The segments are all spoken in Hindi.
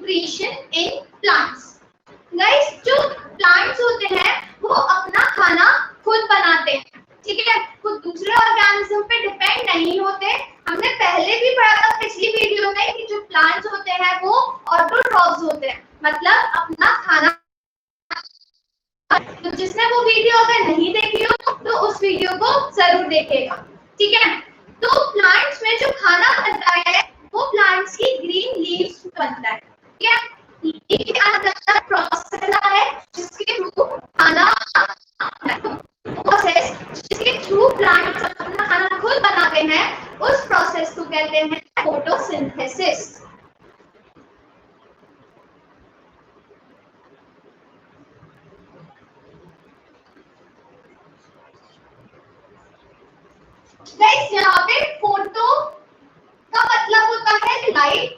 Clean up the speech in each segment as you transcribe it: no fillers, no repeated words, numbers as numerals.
Nutrition in plants. गाइस, जो प्लांट्स होते हैं वो अपना खाना खुद बनाते हैं, ठीक है, वो दूसरे ऑर्गेनिज्म पे डिपेंड नहीं होते। हमने पहले भी पढ़ा था पिछली वीडियो में कि जो प्लांट्स होते हैं वो ऑटोट्रॉफ्स होते हैं, मतलब अपना खाना। तो जिसने वो वीडियो अगर नहीं देखी हो तो उस वीडियो को जरूर देखेगा, ठीक है। तो प्लांट्स में जो खाना बनता है वो प्लांट्स की ग्रीन लीव्स बनता है, ठीक है। ये अंदर प्रोसेस है जिसके थ्रू खाना प्रोसेस जिसके थ्रू प्लांट्स अपना खाना खुद बनाते हैं, उस प्रोसेस को कहते हैं फोटोसिंथेसिस। गाइस, यहाँ पे फोटो का मतलब होता है लाइट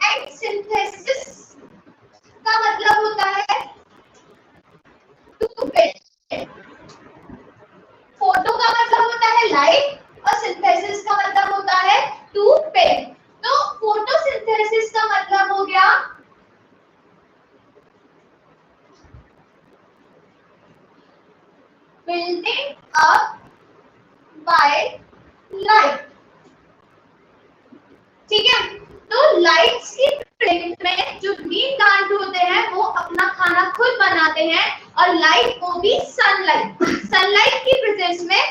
एंड सिंथेसिस का मतलब होता है टू बिल्ड। फोटो का मतलब होता है लाइट और सिंथेसिस का मतलब होता है टू बिल्ड। तो फोटोसिंथेसिस का मतलब हो गया बिल्डिंग अप बाय लाइट, ठीक है। तो लाइट्स की प्लेट में जो ग्रीन प्लांट होते हैं वो अपना खाना खुद बनाते हैं, और लाइट को भी सनलाइट की प्रेजेंस में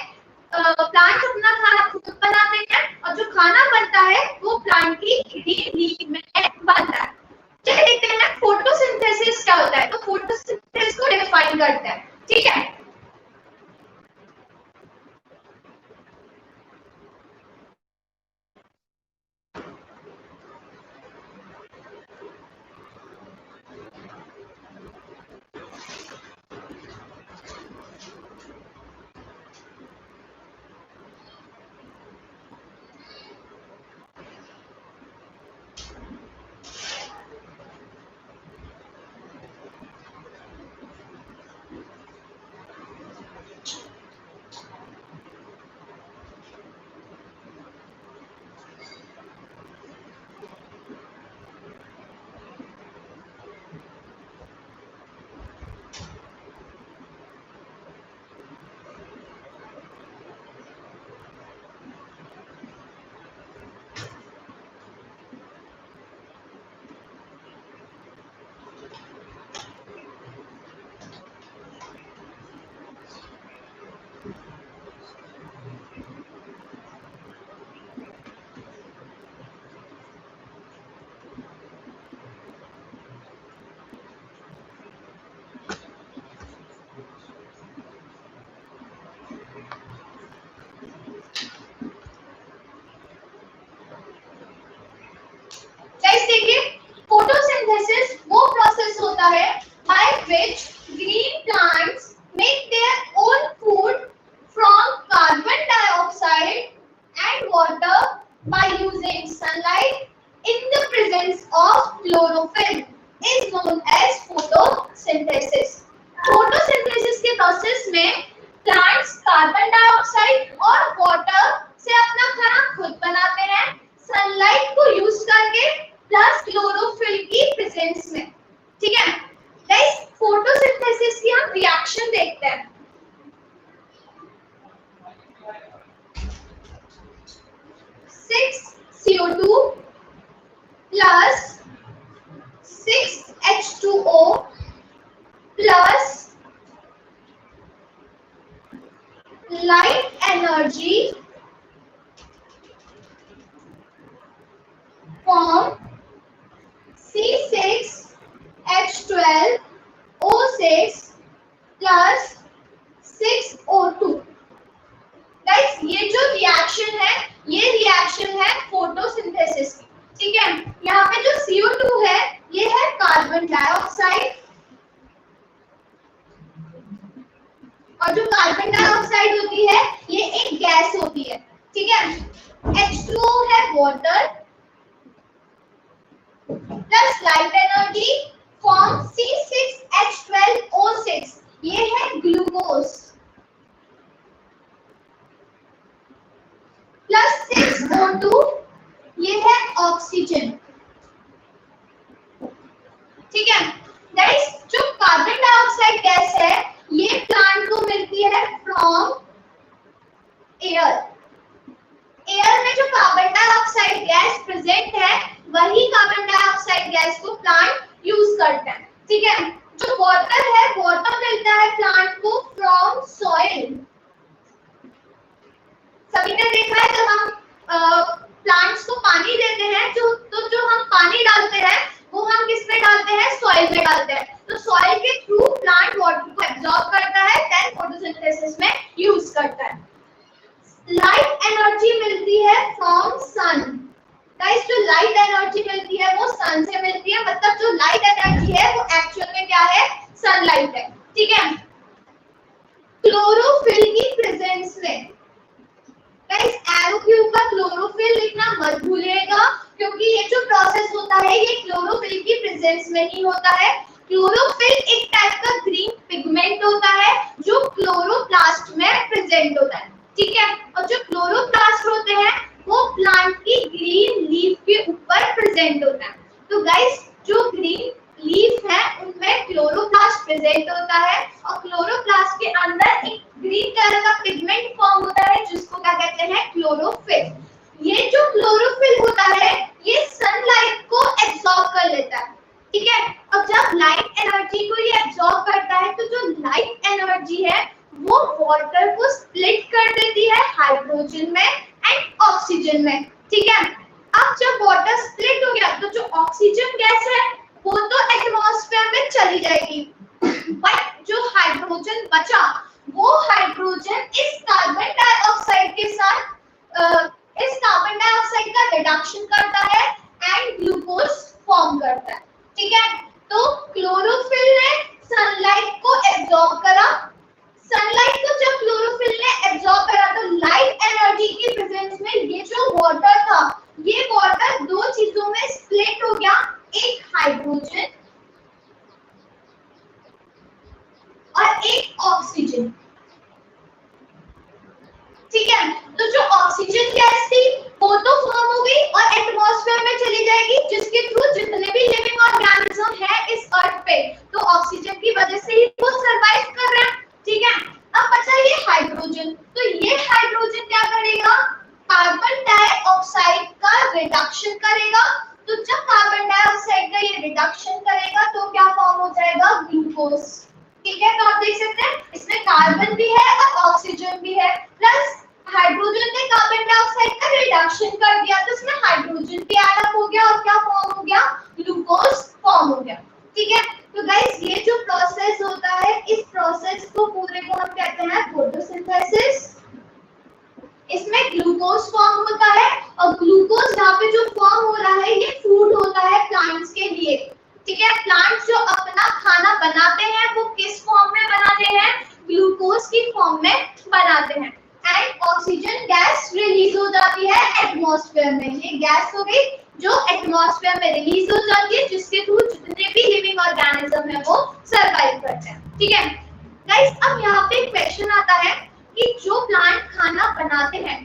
प्लांट अपना खाना खुद बनाते हैं, और जो खाना बनता है वो प्लांट की ग्रीन लीफ में बनता है। चलिए देखते हैं फोटोसिंथेसिस क्या होता है। तो फोटोसिंथेसिस को डिफाइन करते हैं, ठीक है। देखिए, फोटोसिंथेसिस वो प्रोसेस होता है by which green plants make their own food from carbon dioxide and water by using sunlight in the presence of chlorophyll is known as photosynthesis. Photosynthesis के प्रोसेस में प्लांट्स कार्बन डाइऑक्साइड और वाटर से अपना खाना खुद बनाते हैं, सनलाइट को यूज करके प्लस क्लोरोफिल की प्रेजेंस में, ठीक है। गाइस, फोटोसिंथेसिस की हम रिएक्शन देखते हैं। 6CO2 plus 6H2O plus light energy form C6H12O6 plus 6O2। Guys, ये जो रिएक्शन है ये रिएक्शन है फोटोसिंथेसिस की, ठीक है। यहाँ पे जो CO2 है ये है कार्बन डाइऑक्साइड, और जो कार्बन डाइऑक्साइड होती है ये एक गैस होती है, ठीक है। H2O है water plus light energy form C6H12O6, ये है ग्लूकोज, प्लस 6O2 ये है ऑक्सीजन। ठीक है गाइस, जो कार्बन डाइऑक्साइड गैस है ये प्लांट को मिलती है फ्रॉम एयर। एयर में जो कार्बन डाइऑक्साइड गैस प्रेजेंट है वही कार्बन डाइऑक्साइड गैस को प्लांट यूज करता है। ठीक है, जो वाटर है, वाटर मिलता है प्लांट को फ्रॉम सॉइल। सभी ने देखा है जब हम प्लांट्स को पानी देते हैं जो हम पानी डालते हैं वो हम किस में डालते हैं, सॉइल में डालते हैं। तो सॉइल के थ्रू प्लांट वाटर को एब्जॉर्ब करता है, देन फोटोसिंथेसिस में यूज करता है। लाइट एनर्जी मिलती है फ्रॉम सन। गाइस, जो लाइट एनर्जी मिलती है वो सन से मिलती है, मतलब जो लाइट एनर्जी है वो एक्चुअल में क्या है, सनलाइट है। ठीक है, क्लोरोफिल की प्रेजेंस में, गाइस एरो के ऊपर क्लोरोफिल लिखना मत भूलिएगा क्योंकि ये जो प्रोसेस होता है ये क्लोरोफिल की प्रेजेंस में ही होता है। क्लोरोफिल एक टाइप का ग्रीन पिगमेंट होता है जो क्लोरोप्लास्ट में प्रेजेंट होता है। ठीक है, और जो क्लोरोप्लास्ट होते हैं वो प्लांट की ग्रीन लीफ के ऊपर प्रेजेंट होता है। तो गाइस, जो ग्रीन लीफ है उनमें क्लोरोप्लास्ट प्रेजेंट होता है और क्लोरोप्लास्ट के अंदर एक ग्रीन कलर का पिगमेंट फॉर्म होता है जिसको क्या कहते हैं, क्लोरोफिल। ये जो क्लोरोफिल होता है ये सनलाइट को एब्जॉर्ब कर लेता है। ठीक है, अब जब लाइट एनर्जी को ये एब्जॉर्ब करता है तो जो लाइट एनर्जी है वो वाटर को स्प्लिट कर देती है हाइड्रोजन में एंड ऑक्सीजन में। ठीक है, अब जब वाटर स्प्लिट हो गया तो जो ऑक्सीजन गैस है वो तो एटमॉस्फेयर में चली जाएगी, बट जो हाइड्रोजन बचा वो हाइड्रोजन इस कार्बन डाइऑक्साइड के साथ इस कार्बन डाइऑक्साइड का रिडक्शन करता है एंड ग्लूकोज फॉर्म करता है। ठीक है, तो क्लोरोफिल ने सनलाइट को एब्जॉर्ब करा, सनलाइट को जब क्लोरोफिल ने एब्जॉर्ब करा तो लाइट एनर्जी की प्रेजेंस में ये जो वाटर था ये वाटर दो चीजों में स्प्लिट हो गया, एक हाइड्रोजन और एक ऑक्सीजन। ठीक है, तो जो ऑक्सीजन गैस थी वो तो फॉर्म हो गई और एटमॉस्फेयर में चली जाएगी जिसके थ्रू जितने भी लिविंग ऑर्गेनिज्म है इस अर्थ पे तो ऑक्सीजन की वजह से ही वो सरवाइव कर रहे हैं। ठीक है, अब बचा ये हाइड्रोजन, तो ये हाइड्रोजन क्या करेगा, कार्बन डाइऑक्साइड का रिडक्शन करेगा। तो जब कार्बन डाइऑक्साइड का ये रिडक्शन करेगा तो क्या फॉर्म हो जाएगा, ग्लूकोज। ठीक है, तो आप देख सकते हैं इसमें कार्बन भी है और ऑक्सीजन भी है, प्लस हाइड्रोजन ने कार्बन डाइऑक्साइड का रिडक्शन कर दिया तो इसमें हाइड्रोजन भी ऐड अप हो गया और क्या फॉर्म हो गया, ग्लूकोज फॉर्म हो गया। ठीक है, तो गाइस ये जो प्रोसेस होता है इस प्रोसेस को पूरे को हम कहते हैं फोटोसिंथेसिस। इसमें ग्लूकोज फॉर्म होता है और ग्लूकोज यहाँ पे जो फॉर्म हो रहा है ये फूड होता है प्लांट्स के लिए। ठीक है, प्लांट्स जो अपना खाना बनाते हैं वो किस फॉर्म में बनाते हैं, ग्लूकोज की फॉर्म में बनाते हैं एंड ऑक्सीजन गैस रिलीज हो जाती है एटमॉस्फेयर में। ये गैस हो गई जो एटमॉस्फेयर में रिलीज हो जाती है जिसके थ्रू जितने भी लिविंग ऑर्गेनिज्म है वो सरवाइव करते हैं। ठीक है गाइस, अब यहाँ पे एक क्वेश्चन आता है कि जो प्लांट खाना बनाते हैं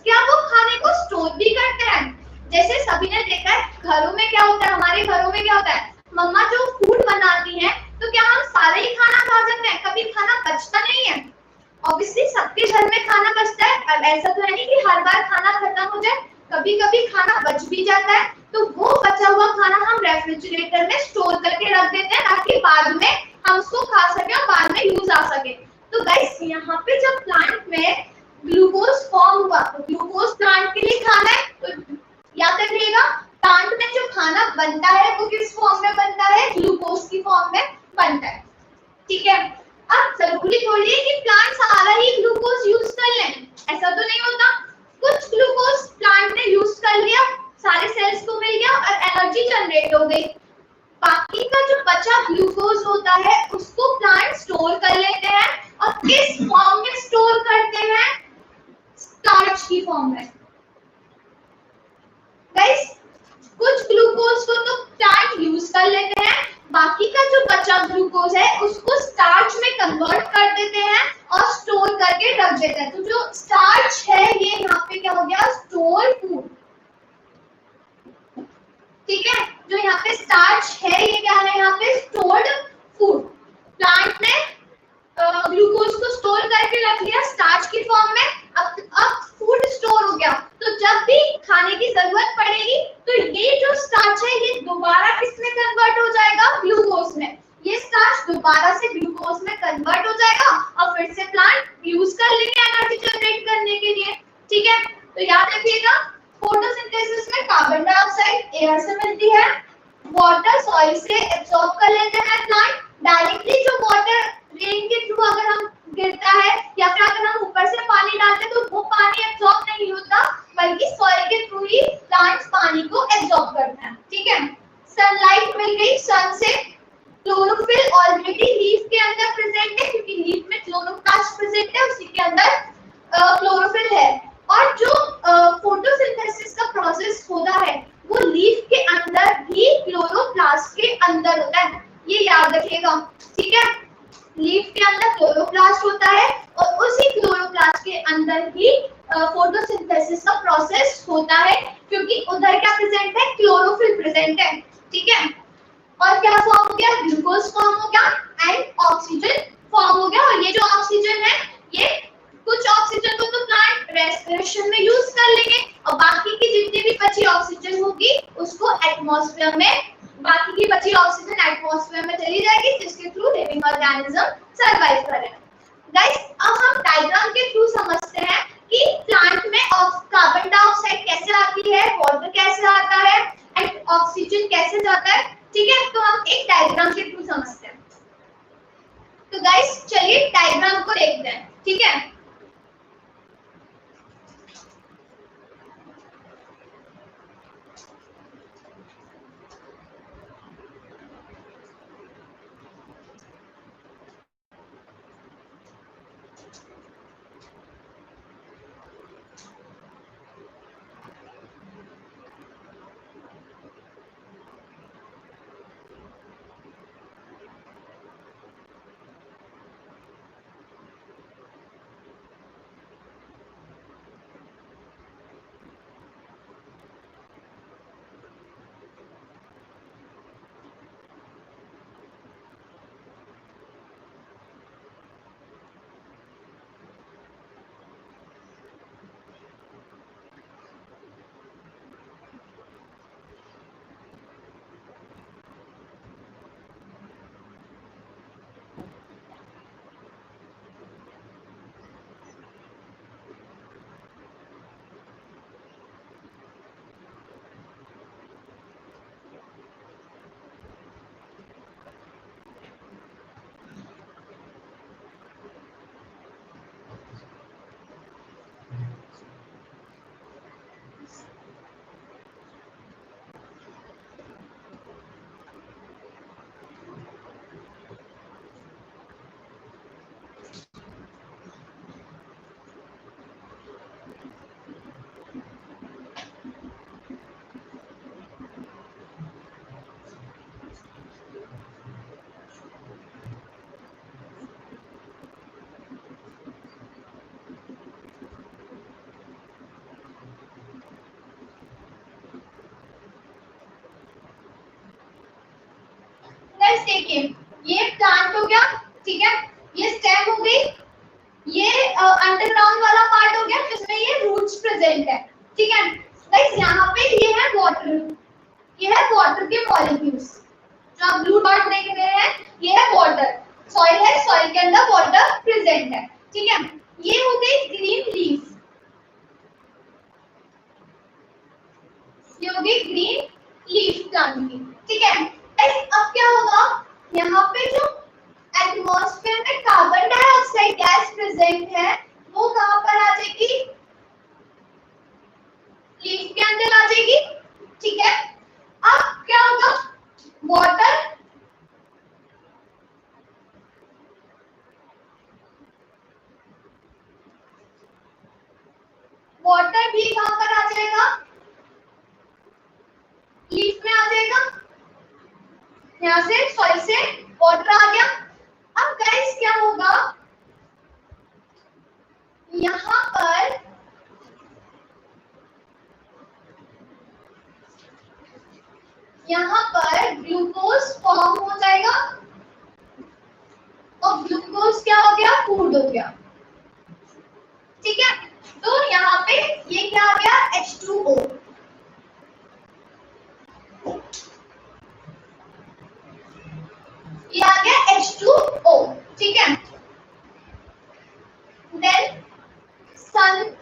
क्या वो खाने को स्टोर भी करते हैं। जैसे सभी ने देखा है घरों में क्या होता है, हमारे घरों में क्या होता है, मम्मा जो फूड बनाती हैं तो क्या हम सारे ही खाना खा सकते हैं, कभी खाना बचता नहीं है। ऑब्वियसली सबके घर में खाना बचता है, अब ऐसा तो है नहीं कि हर बार खाना खत्म हो जाए, कभी कभी खाना बच भी जाता है तो वो बचा हुआ खाना हम रेफ्रिजरेटर में स्टोर करके रख देते हैं ताकि बाद में हम उसको खा सके और बाद में यूज आ सके। तो गाइस यहाँ पे जब प्लांट में ग्लूकोज फॉर्म हुआ तो ग्लूकोज प्लांट के लिए खाना है, तो याद रखिएगा प्लांट में जो खाना बनता है वो किस फॉर्म में बनता है, ग्लूकोज की फॉर्म में बनता है। ठीक है, अब जरूरी थोड़ी है कि प्लांट सारा ही ग्लूकोज यूज कर लें, ऐसा तो नहीं होता। कुछ ग्लूकोज प्लांट ने यूज कर लिया, सारे सेल्स को मिल गया और एनर्जी जनरेट हो गई। बाकी का जो बचा ग्लूकोज होता है उसको प्लांट स्टोर कर लेते हैं और किस फॉर्म में स्टोर करते हैं, स्टार्च की फॉर्म में। गाइस कुछ ग्लूकोज को तो प्लांट यूज कर लेते हैं, बाकी का जो बचा ग्लूकोज है उसको स्टार्च में कन्वर्ट कर देते हैं और स्टोर करके रख देते हैं। तो जो स्टार्च है ये यहाँ पे क्या हो गया, स्टोर फूड। है ये क्या है यहाँ पे स्टोर्ड फूड। प्लांट ने ग्लूकोज को स्टोर करके रख लिया स्टार्च की फॉर्म में। अब फूड स्टोर हो गया, तो जब भी खाने की जरूरत पड़ेगी तो ये जो स्टार्च है ये दोबारा किसमें कन्वर्ट हो जाएगा, ग्लूकोज में। ये स्टार्च दोबारा से ग्लूकोज में कन्वर्ट हो जाएगा और फिर से प्लांट यूज कर लेंगे एनर्जी जनरेट करने के लिए। ठीक है, तो याद रखिएगा फोटोसिंथेसिस में कार्बन डाइऑक्साइड एयर से मिलती है, वाटर सॉइल से एब्सॉर्ब कर लेते हैं प्लांट। डायरेक्टली जो वाटर रेन के थ्रू अगर हम गिरता है या फिर अगर हम ऊपर से पानी डालते हैं तो वो पानी एब्सॉर्ब नहीं होता, बल्कि सॉइल के थ्रू ही प्लांट्स पानी को एब्सॉर्ब करते हैं। ठीक है, सनलाइट मिल गई सन से, क्लोरोफिल ऑलरेडी लीफ के अंदर प्रेजेंट है क्योंकि लीफ में क्लोरोप्लास्ट प्रेजेंट है, उसी के अंदर क्लोरोफिल है। और जो फोटोसिंथेसिस का प्रोसेस होता है वो लीफ के अंदर भी क्लोरोप्लास्ट के अंदर होता है, ये याद रखिएगा। ठीक है, लीफ के अंदर क्लोरोप्लास्ट होता है और उसी क्लोरोप्लास्ट के अंदर ही फोटोसिंथेसिस का प्रोसेस होता है क्योंकि उधर क्या प्रेजेंट है, क्लोरोफिल प्रेजेंट है। ठीक है, और क्या फॉर्म हो गया, ग्लूकोज फॉर्म हो गया एंड ऑक्सीजन फॉर्म हो गया। और ये जो ऑक्सीजन है ये कुछ ऑक्सीजन को तो प्लांट रेस्पिरेशन में यूज कर लेंगे और बाकी की जितनी भी बची ऑक्सीजन होगी उसको एटमॉस्फेयर में, बाकी की बची ऑक्सीजन एटमॉस्फेयर में चली जाएगी जिसके थ्रू लिविंग ऑर्गेनिज्म सरवाइव करेगा। गाइस अब हम डायग्राम के थ्रू समझते हैं कि प्लांट में कार्बन डाइऑक्साइड कैसे आती है, वाटर कैसे आता है एंड ऑक्सीजन कैसे जाता है। ठीक है, तो हम एक डायग्राम के थ्रू समझते हैं। तो गाइस चलिए डायग्राम को देखते हैं। ठीक है, गाइस देखिए ये प्लांट हो गया। ठीक है, ये स्टेम हो गई, ये अंडरग्राउंड वाला पार्ट हो गया जिसमें ये रूट्स प्रेजेंट है। ठीक है गाइस, यहाँ पे ये है वाटर, ये है वाटर के मॉलिक्यूल्स जो आप ब्लू डॉट देख रहे हैं, ये है वाटर, सॉइल है, सॉइल के अंदर वाटर प्रेजेंट है। ठीक है, ये हो गई ग्रीन लीफ, ये हो गई ग्रीन लीफ प्लांट की। ठीक है गाइस, अब क्या होगा, यहाँ पे जो एटमॉस्फेयर में कार्बन डाइऑक्साइड गैस प्रेजेंट है वो कहां पर आ जाएगी, लीफ के अंदर आ जाएगी। ठीक है, अब क्या होगा, वाटर वाटर भी कहां पर आ जाएगा, लीफ में आ जाएगा। यहाँ से सॉइल से वाटर आ गया। अब गाइस क्या होगा, यहाँ पर यहाँ पर ग्लूकोज फॉर्म हो जाएगा और ग्लूकोज क्या हो गया, फूड हो गया। ठीक है, तो यहाँ पे ये क्या आ गया, H2O। ये आ गया H2O। ठीक है, देन सन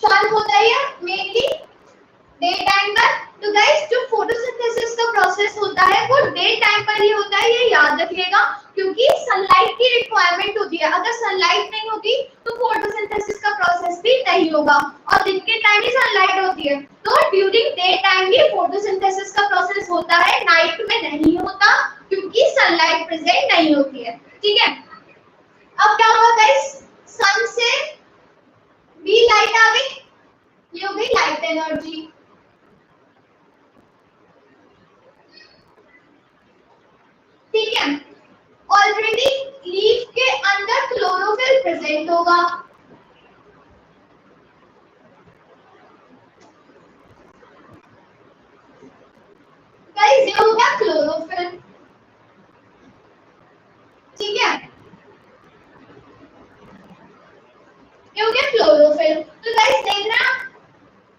होता है मेनली डे टाइम पर। तो गाइस जो फोटोसिंथेसिस का प्रोसेस होता है वो डे टाइम पर ही होता है, ये याद रखिएगा, क्योंकि सनलाइट की रिक्वायरमेंट होती है। अगर सनलाइट नहीं होगी तो फोटोसिंथेसिस का प्रोसेस भी नहीं होगा, और दिन के टाइम ही सनलाइट होती है। तो ड्यूरिंग डे टाइम ही फोटोसिंथेसिस का प्रोसेस होता है, नाइट में नहीं होता क्योंकि सनलाइट प्रेजेंट नहीं होती है। ठीक है, अब क्या हुआ गाइस, सन से भी लाइट आ गई, ये हो गई लाइट एनर्जी। ठीक है, ऑलरेडी लीफ के अंदर क्लोरोफिल प्रेजेंट होगा। गाइस ये हो गया क्लोरोफिल। ठीक है, ये हो गया क्लोरोफिल। तो गाइस देखना,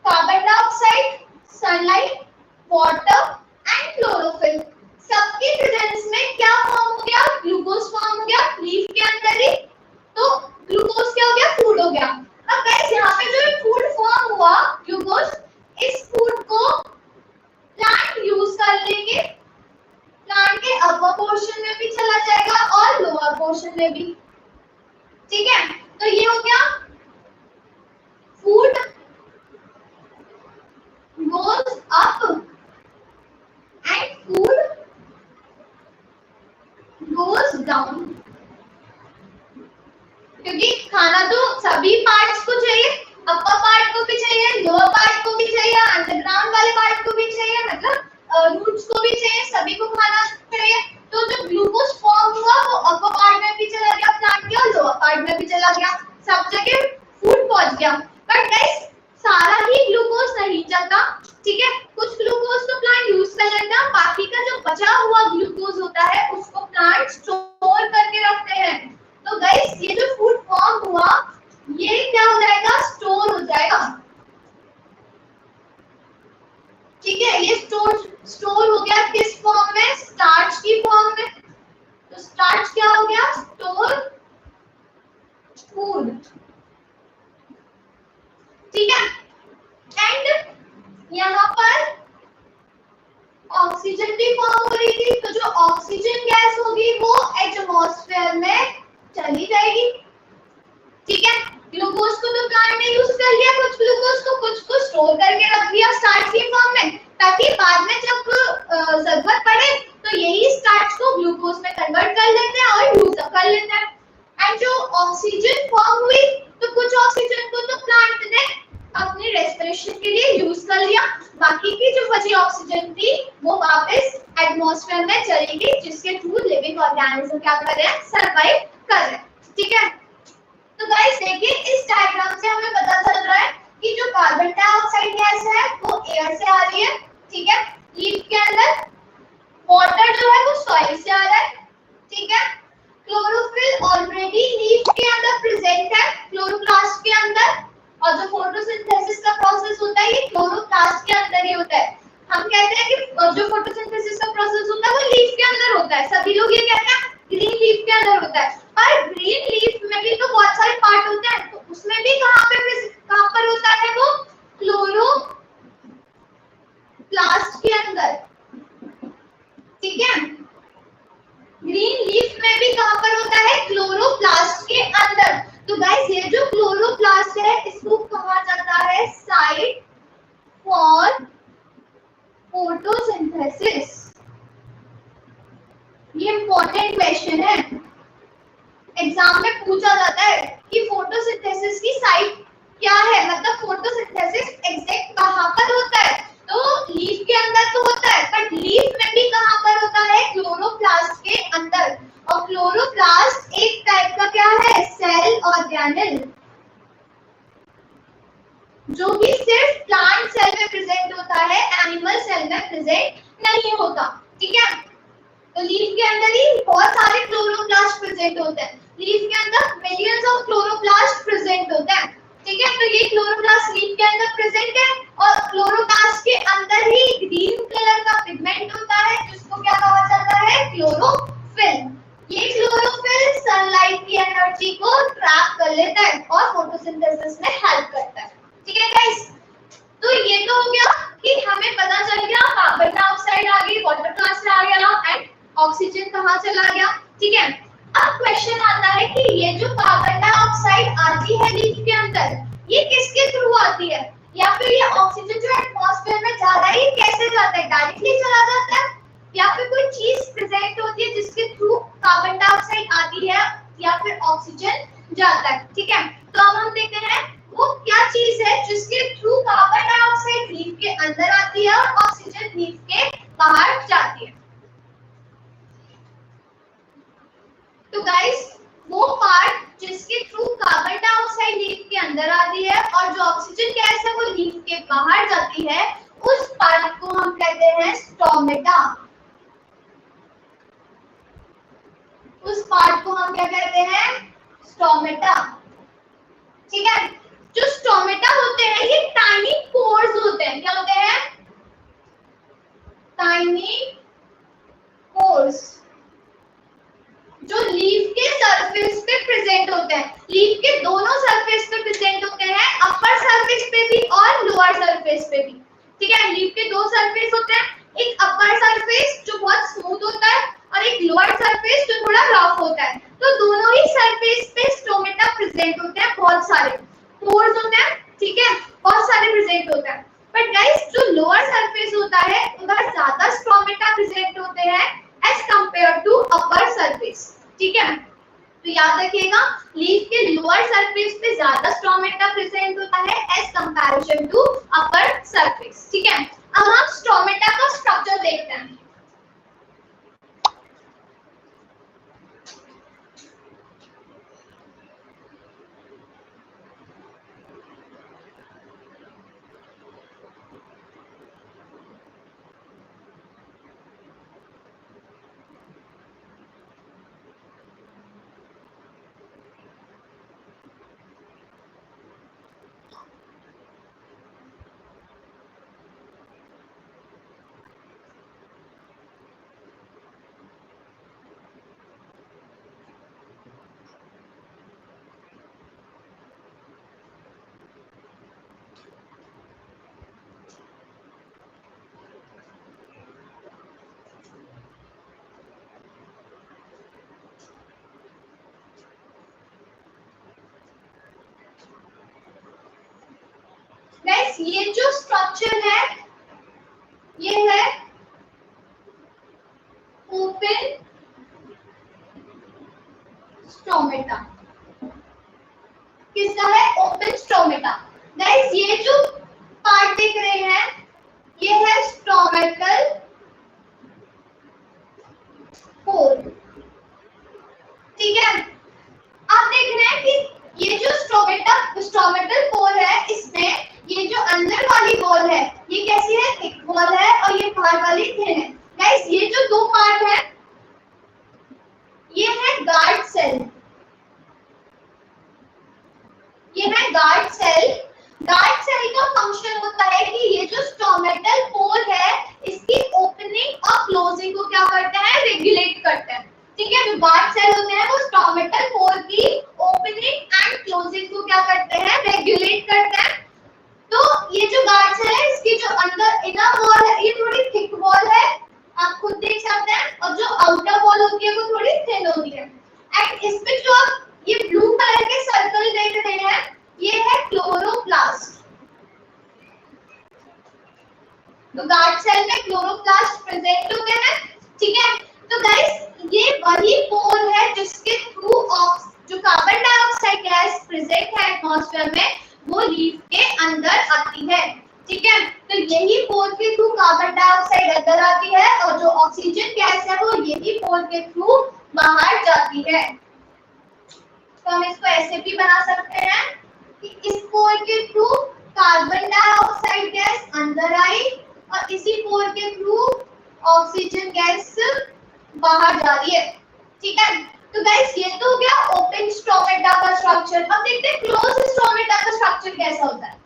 carbon dioxide, sunlight, water and chlorophyll, सबके प्रेजेंस में क्या फॉर्म हो गया, ग्लूकोज फॉर्म हो गया लीफ के अंदर ही। तो ग्लूकोज क्या हो गया, फूड हो गया। अब गाइस यहाँ पे जो फूड फॉर्म हुआ ग्लूकोज, इस फूड को प्लांट यूज कर लेंगे, प्लांट के अपर पोर्शन में भी चला जाएगा और लोअर पोर्शन में भी। ठीक है, तो ये हो गया food goes up and food goes down, क्योंकि खाना तो सभी पार्ट्स को चाहिए, अपर पार्ट को भी चाहिए, लोअर पार्ट को भी चाहिए, अंडरग्राउंड वाले पार्ट को भी चाहिए, मतलब रूट्स को भी चाहिए, सभी को खाना चाहिए। तो जो ग्लूकोज फॉर्म हुआ वो अपर पार्ट में भी चला गया प्लांट के और लोअर पार्ट में भी चला गया, सब जगह फूड पहुंच गया। बट गाइस सारा ही ग्लूकोज नहीं जाता। ठीक है, कुछ ग्लूकोज तो प्लांट यूज कर लेता है, बाकी का जो बचा हुआ ग्लूकोज होता है उसको प्लांट स्टोर करके रखते हैं। तो गाइस ये जो फूड फॉर्म हुआ ये क्या हो जाएगा, स्टोर हो जाएगा। ठीक है, ये स्टोर हो गया किस फॉर्म में, स्टार्च की फॉर्म में। तो स्टार्च क्या हो गया, स्टोर फूड। ठीक है, एंड यहाँ पर ऑक्सीजन भी फॉर्म हो रही थी, तो जो ऑक्सीजन गैस होगी वो एटमॉस्फेयर में चली जाएगी। ठीक है, ग्लूकोज को तो प्लांट ने यूज कर लिया, कुछ ग्लूकोज को कुछ को स्टोर करके रख दिया स्टार्च की फॉर्म में, ताकि बाद में जब जरूरत पड़े तो यही स्टार्च को ग्लूकोज में कन्वर्ट कर लेते हैं और यूज कर लेते हैं। एंड जो ऑक्सीजन फॉर्म हुई तो कुछ ऑक्सीजन को तो प्लांट ने अपनी रेस्पिरेशन के लिए यूज कर लिया, बाकी की जो बची ऑक्सीजन थी वो वापस एटमॉस्फेयर में चली गई, जिसके थ्रू लिविंग ऑर्गेनिज्म क्या कर रहे हैं, सर्वाइव कर रहे हैं। ठीक है, तो गाइस देखिए इस डायग्राम से हमें पता चल रहा है कि जो कार्बन डाइऑक्साइड गैस है वो एयर से आ रही है। ठीक है, लीफ के अंदर वाटर जो है वो सॉइल से आ रहा है। ठीक है, क्लोरोफिल ऑलरेडी लीफ के अंदर प्रेजेंट है, क्लोरोप्लास्ट के अंदर, और जो फोटोसिंथेसिस का प्रोसेस होता है ये क्लोरोप्लास्ट के अंदर ही होता है। हम कहते हैं कि जो फोटोसिंथेसिस का प्रोसेस होता है वो लीफ के अंदर होता है, सभी लोग ये कहते हैं ग्रीन लीफ के अंदर होता है, पर ग्रीन लीफ में भी तो बहुत सारे पार्ट होते हैं, तो उसमें भी कहां पर होता है वो, क्लोरोप्लास्ट के अंदर। ठीक है, ग्रीन लीफ में भी कहां पर होता है, क्लोरोप्लास्ट के अंदर। तो गाइस ये जो क्लोरोप्लास्ट है इसको कहा जाता है साइट फॉर फोटोसिंथेसिस। ये इंपॉर्टेंट क्वेश्चन है, एग्जाम में पूछा जाता है कि फोटोसिंथेसिस की साइट क्या है, मतलब फोटोसिंथेसिस एग्जैक्ट कहां पर होता है। तो लीफ के अंदर तो होता है, बट लीफ में भी कहां पर होता है, क्लोरोप्लास्ट के अंदर। और क्लोरोप्लास्ट एक टाइप का क्या है, सेल ऑर्गेनेल, जो कि सिर्फ प्लांट सेल में प्रेजेंट होता है, एनिमल सेल में प्रेजेंट नहीं होता, ठीक है। तो लीफ के अंदर ही बहुत सारे क्लोरोप्लास्ट प्रेजेंट होते हैं, लीफ के अंदर मिलियंस ऑफ क्लोरोप्लास्ट प्रेजेंट होते हैं, ठीक है। तो ये क्लोरोप्लास्ट लीफ के अंदर प्रेजेंट है और क्लोरोप्लास्ट के अंदर ही ग्रीन कलर का पिगमेंट होता है जिसको क्या कहा जाता है, क्लोरोफिल। ये क्लोरोफिल सनलाइट की एनर्जी को ट्रैप कर लेता है और फोटोसिंथेसिस में हेल्प करता है, ठीक है गाइस। तो ये तो हो गया कि हमें पता चल गया कार्बन डाइऑक्साइड आ गई, वाटर ट्रांसफर आ गया एंड ऑक्सीजन कहाँ चला गया, ठीक है। अब क्वेश्चन आता है कि ये जो कार्बन डाइऑक्साइड आती है लीफ के अंदर, ये किसके थ्रू आती है, या फिर ये ऑक्सीजन जो एटमॉस्फेयर में जा रहा है ये कैसे जाता है, डायरेक्टली चला जाता है या फिर कोई चीज प्रेजेंट होती है जिसके थ्रू कार्बन डाइऑक्साइड आती है या फिर ऑक्सीजन जाता है, ठीक है। तो अब हम देखते हैं वो क्या चीज है जिसके थ्रू कार्बन डाइऑक्साइड लीफ के अंदर आती है और ऑक्सीजन लीफ के बाहर जाती है। तो गाइस वो पार्ट जिसके थ्रू कार्बन डाइऑक्साइड लीफ के अंदर आती है और जो ऑक्सीजन गैस है वो लीफ के बाहर जाती है, उस पार्ट को हम कहते हैं स्टोमेटा। उस पार्ट को हम क्या कहते हैं, स्टोमेटा, ठीक है। जो स्टोमेटा होते हैं ये टाइनी पोर्स होते हैं, क्या होते हैं, टाइनी पोर्स, जो लीफ के सरफेस पे प्रेजेंट होते हैं, लीफ के दोनों सरफेस पे प्रेजेंट होते हैं, अपर सरफेस पे भी और लोअर सरफेस पे भी, ठीक है। लीफ के दो सरफेस होते हैं, एक अपर सरफेस जो बहुत स्मूथ होता है और एक लोअर सरफेस जो थोड़ा रफ होता है। तो दोनों ही सरफेस पे स्टोमेटा प्रेजेंट होते हैं, बहुत सारे पोर्स होते हैं, ठीक है, बहुत सारे प्रेजेंट होते हैं। बट गाइस जो लोअर सरफेस होता है उधर ज्यादा स्टोमेटा प्रेजेंट होते हैं as compare to upper surface, ठीक है। तो याद रखिएगा लीफ के लोअर सरफेस पे ज्यादा स्टोमेटा प्रेजेंट होता है as comparison to upper surface, ठीक है। अब हम स्टोमेटा का स्ट्रक्चर देखते हैं। गाइस ये जो स्ट्रक्चर है ये है ओपन स्टोमेटा। किसका है, ओपन स्टोमेटा। गाइस ये जो पार्ट देख रहे हैं ये है स्टोमेटल पोर, ठीक है। आप देख रहे हैं कि ये जो स्टोमेटल पोर है इसमें ये जो अंदर वाली वॉल है ये कैसी है, थिक वॉल है और ये बाहर वाली थिन है। गाइस ये जो दो पार्ट है ये है गार्ड सेल, ये है गार्ड सेल। गार्ड सेल का फंक्शन होता है कि ये जो स्टोमेटल पोर है इसकी ओपनिंग और क्लोजिंग को क्या करते हैं, रेगुलेट करते हैं, ठीक है। जो गार्ड सेल होते हैं वो स्टोमेटल पोर की ओपनिंग एंड क्लोजिंग को क्या करते हैं, रेगुलेट करते हैं। तो ये जो गार्ड सेल है इसकी जो अंदर इनर वॉल है ये थोड़ी थिक वॉल है, आप खुद देख सकते हैं, और जो आउटर वॉल होती है वो थोड़ी थिन होती है। एंड इसमें जो आप ये ब्लू कलर के सर्कल देख रहे हैं ये है क्लोरोप्लास्ट। तो गार्ड सेल में क्लोरोप्लास्ट प्रेजेंट होते हैं, ठीक है। तो गाइस ये वही पोर है जिसके थ्रू जो कार्बन डाइऑक्साइड गैस प्रेजेंट है एटमॉस्फेयर में वो लीफ के अंदर आती है, ठीक है। तो यही पोर के थ्रू कार्बन डाइऑक्साइड अंदर आती है और जो ऑक्सीजन गैस है वो यही पोर के थ्रू बाहर जाती है। तो हम इसको ऐसे भी बना सकते हैं कि इस पोर के थ्रू कार्बन डाइऑक्साइड गैस अंदर आई और इसी पोर के थ्रू ऑक्सीजन गैस बाहर जा रही है। ठीक है, तो गाइस ये तो हो गया ओपन स्टोमेटा का स्ट्रक्चर। अब देखते हैं क्लोज स्टोमेटा का स्ट्रक्चर कैसा होता है।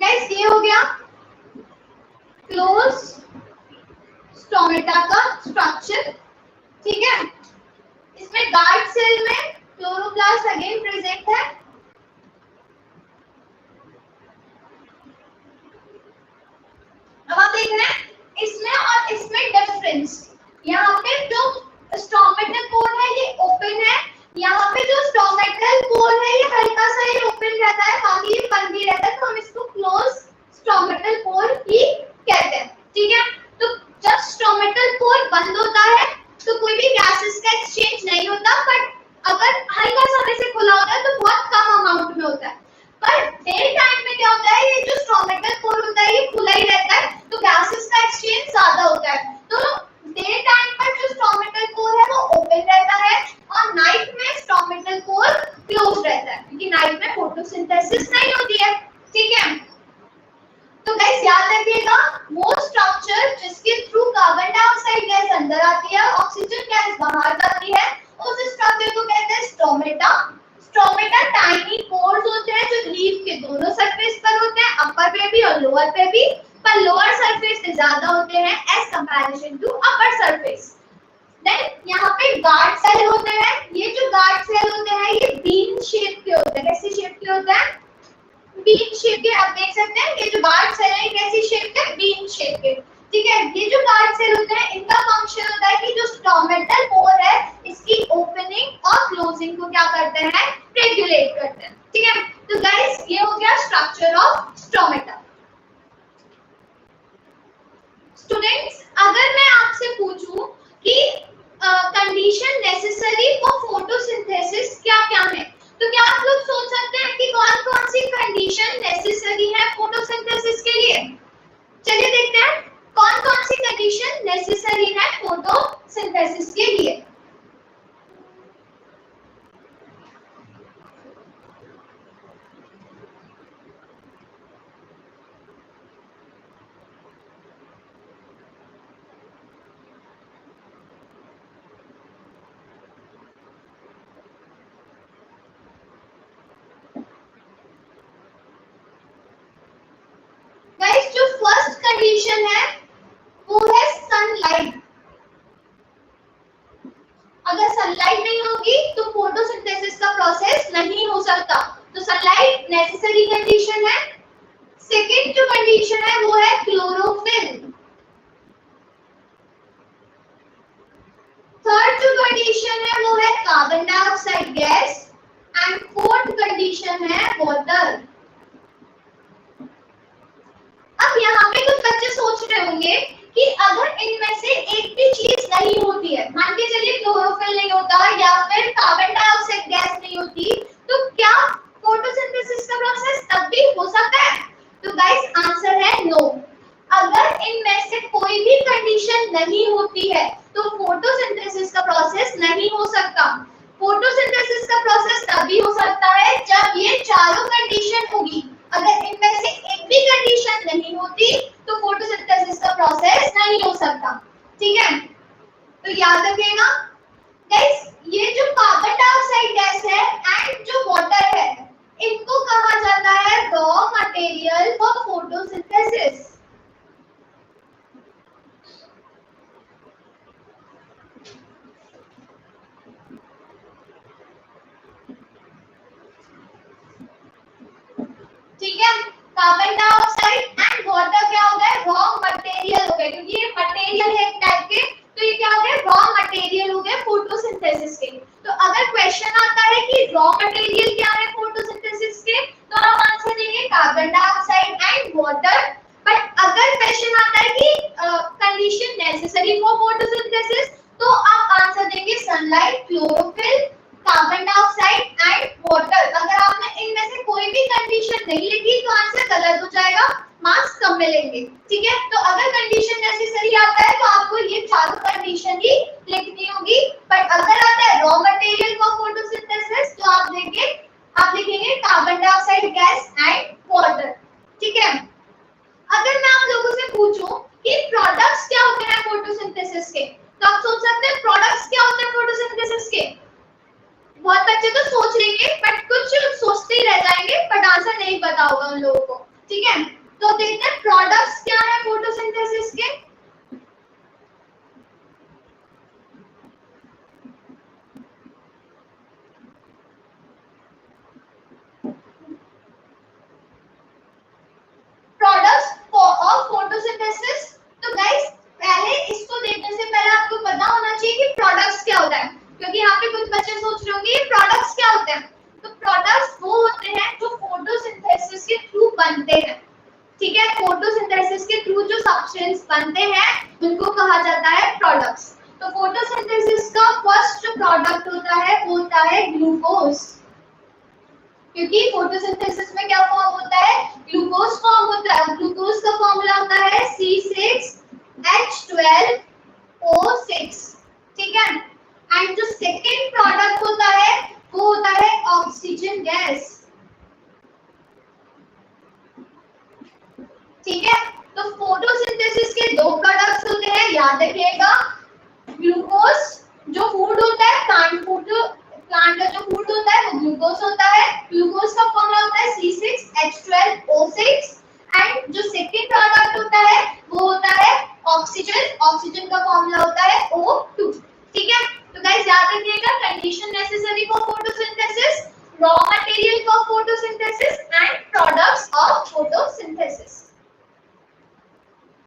गाइस ये हो गया क्लोज स्टोमेटा का स्ट्रक्चर। ठीक है, इसमें गार्ड सेल में क्लोरोप्लास्ट अगेन प्रेजेंट है। अब आप देख रहे हैं इसमें और इसमें डिफरेंस। यहाँ पे जो स्टोमेटल कोर है ये ओपन है, यहाँ पे जो स्टोमेटल कोर है ये हल्का सा ही ओपन रहता है, बाकी ये बंद ही रहता है, तो हम इसको क्लोज स्टोमेटल कोर ही कहते हैं। ठीक है, तो जब स्टोमेटल कोर बंद होता है तो कोई भी गैसेस का एक्सचेंज नहीं होता, बट अगर हल्का सा वैसे खुला होता है तो बहुत कम अमाउंट में होता है। पर डे टाइम में क्या होता है, ये जो स्टोमेटल कोर होता है ये खुला ही रहता है, तो गैसेस का एक्सचेंज ज्यादा होता है। तो डे टाइम पर जो स्टोमेटल कोर है वो ओपन रहता है और नाइट में स्टोमेटल कोर क्लोज रहता है, क्योंकि नाइट में फोटोसिंथेसिस नहीं होती है। ठीक है, तो गाइस याद रखिएगा वो स्ट्रक्चर जिसके थ्रू कार्बन डाइऑक्साइड गैस अंदर आती है, ऑक्सीजन गैस बाहर जाती है, उस स्ट्रक्चर को कहते हैं स्टोमेटा। स्टोमेटा टाइनी पोर्स होते हैं जो लीफ के दोनों सरफेस पर होते हैं, अपर पे भी और लोअर पे भी, पर लोअर सरफेस से ज्यादा होते हैं as comparison to upper surface. Then यहाँ पे गार्ड सेल होते हैं। ये जो गार्ड सेल होते हैं ये बीन शेप के होते हैं। कैसी शेप के होते हैं? बीन शेप के। आप देख सकते हैं ये जो गार्ड सेल है कैसी शेप के? बीन शेप के। ठीक है, ये जो गार्ड सेल होते हैं इनका फंक्शन होता है कि जो स्टोमेटल कोर है इसकी ओपनिंग और क्लोजिंग को क्या करते हैं? रेगुलेट करते हैं। ठीक है, तो गाइस ये हो गया स्ट्रक्चर ऑफ स्टोमेटा। स्टूडेंट्स, अगर मैं आपसे पूछूं कि कंडीशन नेसेसरी फॉर फोटोसिंथेसिस क्या क्या है, तो क्या आप लोग सोच सकते हैं कि कौन कौन सी कंडीशन नेसेसरी है फोटोसिंथेसिस के लिए? चलिए देखते हैं कौन कौन सी कंडीशन नेसेसरी है फोटोसिंथेसिस के लिए। गाइस जो फर्स्ट कंडीशन है वो है सनलाइट। अगर सनलाइट नहीं होगी तो फोटोसिंथेसिस का प्रोसेस नहीं हो सकता, तो सनलाइट नेसेसरी कंडीशन है। सेकंड जो कंडीशन है वो है क्लोरोफिल। थर्ड जो कंडीशन है वो है carbon dioxide gas and fourth condition है वाटर। अब यहाँ पे कुछ बच्चे सोच रहे होंगे कि अगर इनमें से एक भी चीज नहीं होती है, मान के चलिए क्लोरोफिल नहीं होता या फिर कार्बन डाइऑक्साइड गैस नहीं होती, तो क्या फोटोसिंथेसिस का प्रोसेस तब भी हो सकता है? तो गाइस आंसर है नो। अगर इनमें से कोई भी कंडीशन नहीं होती है तो फोटोसिंथेसिस का प्रोसेस नहीं हो सकता। फोटोसिंथेसिस का प्रोसेस तभी हो सकता है जब ये चारों कंडीशन होगी। अगर इनमें से एक भी कंडीशन नहीं होती तो फोटोसिंथेसिस का प्रोसेस नहीं हो सकता। ठीक है, तो याद रखिएगा गाइस, ये जो कार्बन डाइऑक्साइड गैस है एंड जो वाटर है इनको कहा जाता है रॉ मटेरियल फॉर फोटोसिंथेसिस। ठीक है, कार्बन डाइऑक्साइड एंड वाटर क्या हो गए? रॉ मटेरियल हो गए, क्योंकि ये मटेरियल है एक टाइप के, तो ये क्या हो गए? रॉ मटेरियल हो गए फोटोसिंथेसिस के। तो अगर क्वेश्चन आता है कि रॉ मटेरियल क्या है फोटोसिंथेसिस के, तो हम आंसर देंगे carbon dioxide and condition necessary for photosynthesis, तो आप आंसर देंगे sunlight, chlorophyll, carbon dioxide and water. अगर आपने इनमें से कोई भी कंडीशन नहीं लिखी तो आंसर गलत हो जाएगा, मार्क्स कम मिलेंगे। ठीक है, तो अगर कंडीशन नेसेसरी आता है तो आपको ये चारों कंडीशन ही लिखनी होगी, बट अगर आता है रॉ मटेरियल फॉर फोटोसिंथेसिस तो आप लिखेंगे carbon dioxide gas and water. ठीक है, अगर मैं आप लोगों से पूछूं कि प्रोडक्ट्स क्या होते हैं फोटोसिंथेसिस के, तो आप सोच सकते हैं प्रोडक्ट्स क्या होते हैं फोटोसिंथेसिस के। बहुत बच्चे तो सोच लेंगे बट कुछ सोचते ही रह जाएंगे, बट आंसर नहीं पता होगा उन लोगों को। ठीक है, तो देखते हैं प्रोडक्ट्स क्या है फोटोसिंथेसिस के। प्रोडक्ट्स ऑफ फोटोसिंथेसिस, तो गाइस पहले इसको देखने से पहले आपको पता होना चाहिए कि प्रोडक्ट्स क्या होता है, क्योंकि यहाँ पे कुछ बच्चे सोच रहे होंगे ये प्रोडक्ट्स क्या होते हैं। तो प्रोडक्ट्स वो होते हैं जो फोटोसिंथेसिस के थ्रू बनते हैं। ठीक है, फोटोसिंथेसिस के थ्रू जो सब्सटेंस बनते हैं उनको कहा जाता है प्रोडक्ट्स। तो फोटोसिंथेसिस का फर्स्ट जो प्रोडक्ट होता है वो होता है ग्लूकोज, क्योंकि फोटोसिंथेसिस में क्या फॉर्म होता है, ग्लूकोज फॉर्म होता है। ग्लूकोज का फॉर्मूला होता है C6H12O6। ठीक है, एंड जो सेकेंड प्रोडक्ट होता है वो होता है ऑक्सीजन गैस। ठीक है, तो फोटोसिंथेसिस के दो प्रोडक्ट्स होते हैं, याद रखिएगा। ग्लूकोज जो फूड होता है, प्लांट का जो फूड होता है वो ग्लूकोज होता है। ग्लूकोज का फॉर्मूला होता है C6H12O6 एंड जो सेकंड प्रोडक्ट होता है वो होता है ऑक्सीजन। ऑक्सीजन का फॉर्मूला होता है O